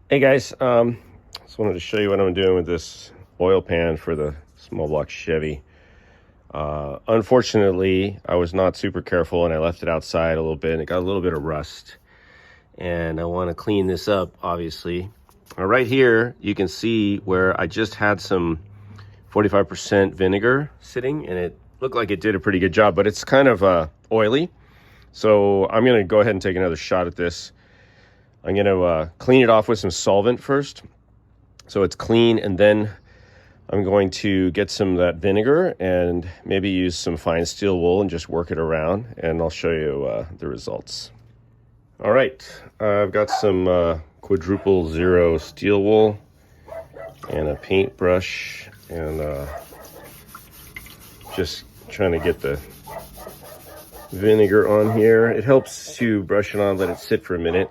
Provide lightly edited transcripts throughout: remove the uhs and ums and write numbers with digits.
Hey guys, just wanted to show you what I'm doing with this oil pan for the small block Chevy. Unfortunately, I was not super careful and I left it outside a little bit and it got a little bit of rust. And I want to clean this up, obviously. Right here, you can see where I just had some 45% vinegar sitting and it looked like it did a pretty good job, but it's kind of oily. So I'm going to go ahead and take another shot at this. I'm going to clean it off with some solvent first, so it's clean, and then I'm going to get some of that vinegar and maybe use some fine steel wool and just work it around, and I'll show you the results. All right, I've got some quadruple zero steel wool and a paintbrush, and just trying to get the vinegar on here. It helps to brush it on, let it sit for a minute.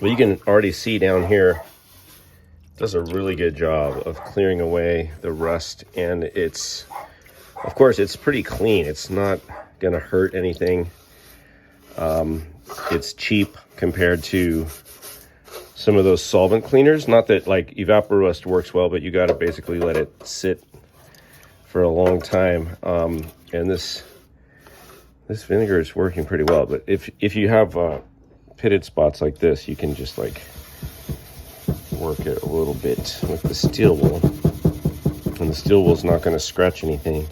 Well, you can already see down here, it does a really good job of clearing away the rust, and it's, of course, it's pretty clean. It's not gonna hurt anything. It's cheap compared to some of those solvent cleaners. Not that like Evaporust works well, but you gotta basically let it sit for a long time. And this vinegar is working pretty well. But if you have pitted spots like this, you can just like work it a little bit with the steel wool, and the steel wool's not going to scratch anything,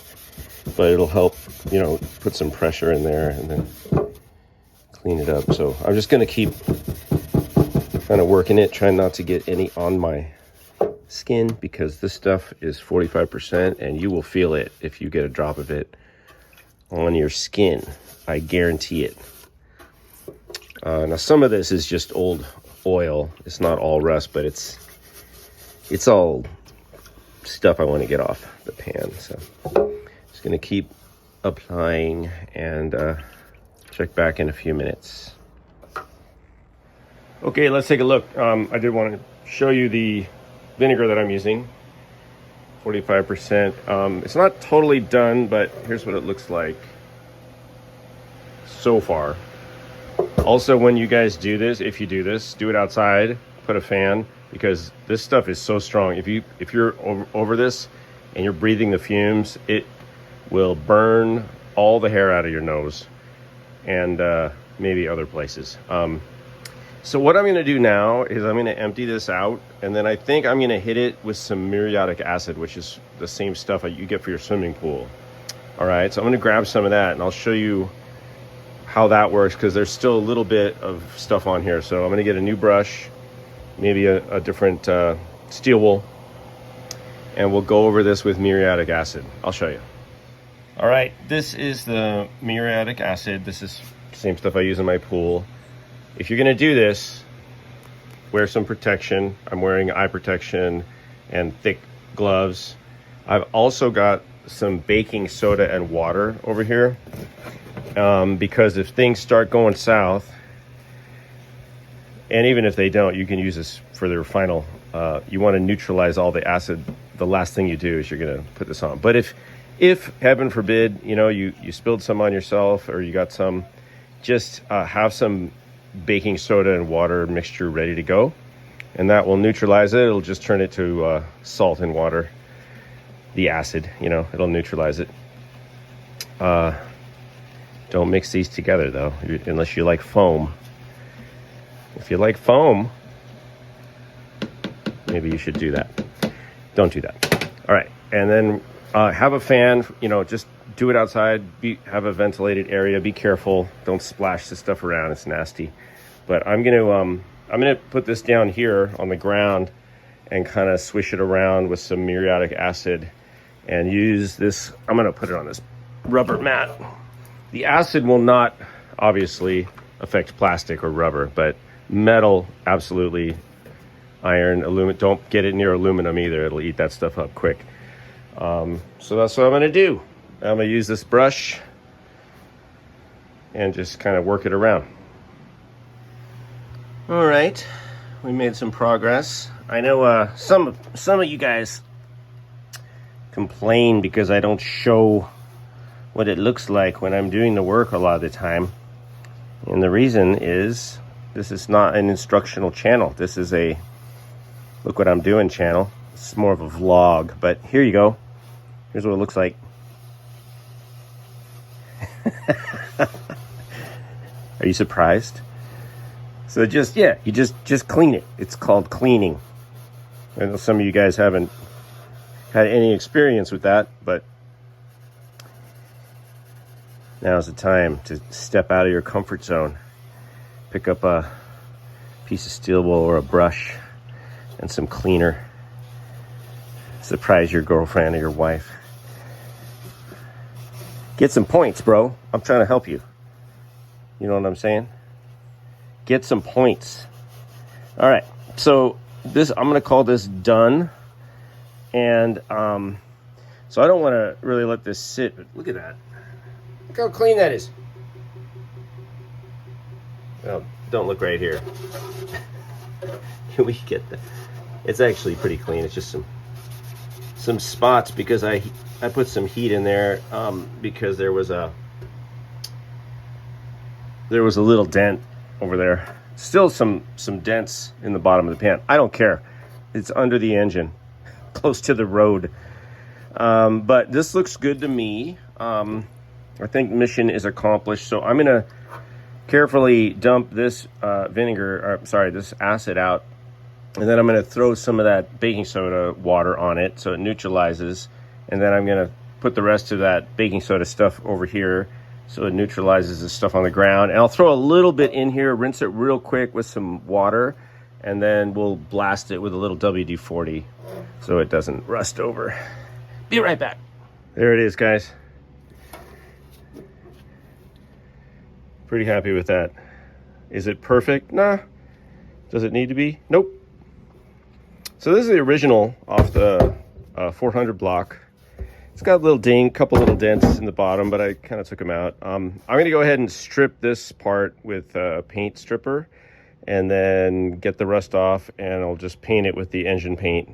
but it'll help, you know, put some pressure in there and then clean it up. So I'm just going to keep kind of working it, trying not to get any on my skin, because this stuff is 45% and you will feel it if you get a drop of it on your skin. I guarantee it. Now some of this is just old oil. It's not all rust, but it's all stuff I want to get off the pan. So just going to keep applying and check back in a few minutes. Okay, let's take a look. I did want to show you the vinegar that I'm using, 45%. It's not totally done, but here's what it looks like so far. Also, when you guys do this, if you do this, do it outside, put a fan, because this stuff is so strong. If you're over this and you're breathing the fumes, it will burn all the hair out of your nose and maybe other places. So what I'm going to do now is I'm going to empty this out, and then I think I'm going to hit it with some muriatic acid, which is the same stuff that you get for your swimming pool. All right, so I'm going to grab some of that and I'll show you how that works, because there's still a little bit of stuff on here. So I'm going to get a new brush, maybe a different steel wool, and we'll go over this with muriatic acid. I'll show you. All right, this is the muriatic acid. This is the same stuff I use in my pool. If you're going to do this, wear some protection. I'm wearing eye protection and thick gloves. I've also got some baking soda and water over here. Because if things start going south, and even if they don't, you can use this for their final, you want to neutralize all the acid. The last thing you do is you're going to put this on. But if heaven forbid, you know, you spilled some on yourself, or you got some, just have some baking soda and water mixture ready to go, and that will neutralize it. It'll just turn it to salt and water, the acid, you know, it'll neutralize it. Don't mix these together though, unless you like foam. If you like foam, maybe you should do that. Don't do that. All right, and then have a fan, you know, just do it outside, have a ventilated area, be careful, don't splash this stuff around, it's nasty. But I'm gonna put this down here on the ground and kind of swish it around with some muriatic acid and use this. I'm gonna put it on this rubber mat. The acid will not obviously affect plastic or rubber, but metal, absolutely. Iron, aluminum, don't get it near aluminum either. It'll eat that stuff up quick. So that's what I'm gonna do. I'm gonna use this brush and just kind of work it around. All right, we made some progress. I know some of you guys complain because I don't show what it looks like when I'm doing the work a lot of the time. And the reason is This is not an instructional channel. This is a look what I'm doing channel. It's more of a vlog, but here you go. Here's what it looks like. Are you surprised? So just, yeah, you just clean it. It's called cleaning. I know some of you guys haven't had any experience with that, but now's the time to step out of your comfort zone. Pick up a piece of steel wool or a brush and some cleaner. Surprise your girlfriend or your wife. Get some points, bro. I'm trying to help you. You know what I'm saying? Get some points. All right. So this, I'm going to call this done. And so I don't want to really let this sit. But look at that. Look how clean that is. Well, don't look right here. We get that. It's actually pretty clean. It's just some spots because I put some heat in there because there was a little dent over there. Still some dents in the bottom of the pan. I don't care. It's under the engine, close to the road. But this looks good to me. I think mission is accomplished. So I'm gonna carefully dump this this acid out, and then I'm gonna throw some of that baking soda water on it so it neutralizes, and then I'm gonna put the rest of that baking soda stuff over here so it neutralizes the stuff on the ground. And I'll throw a little bit in here, rinse it real quick with some water, and then we'll blast it with a little WD-40 so it doesn't rust over. Be right back. There it is, guys. Pretty happy with that. Is it perfect? Nah. Does it need to be? Nope. So this is the original off the 400 block. It's got a little couple little dents in the bottom, but I kind of took them out. I'm going to go ahead and strip this part with a paint stripper and then get the rust off, and I'll just paint it with the engine paint.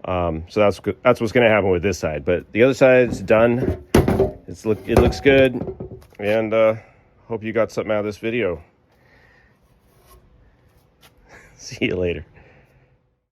So that's good. That's what's going to happen with this side, but the other side is done. It looks good, and hope you got something out of this video. See you later.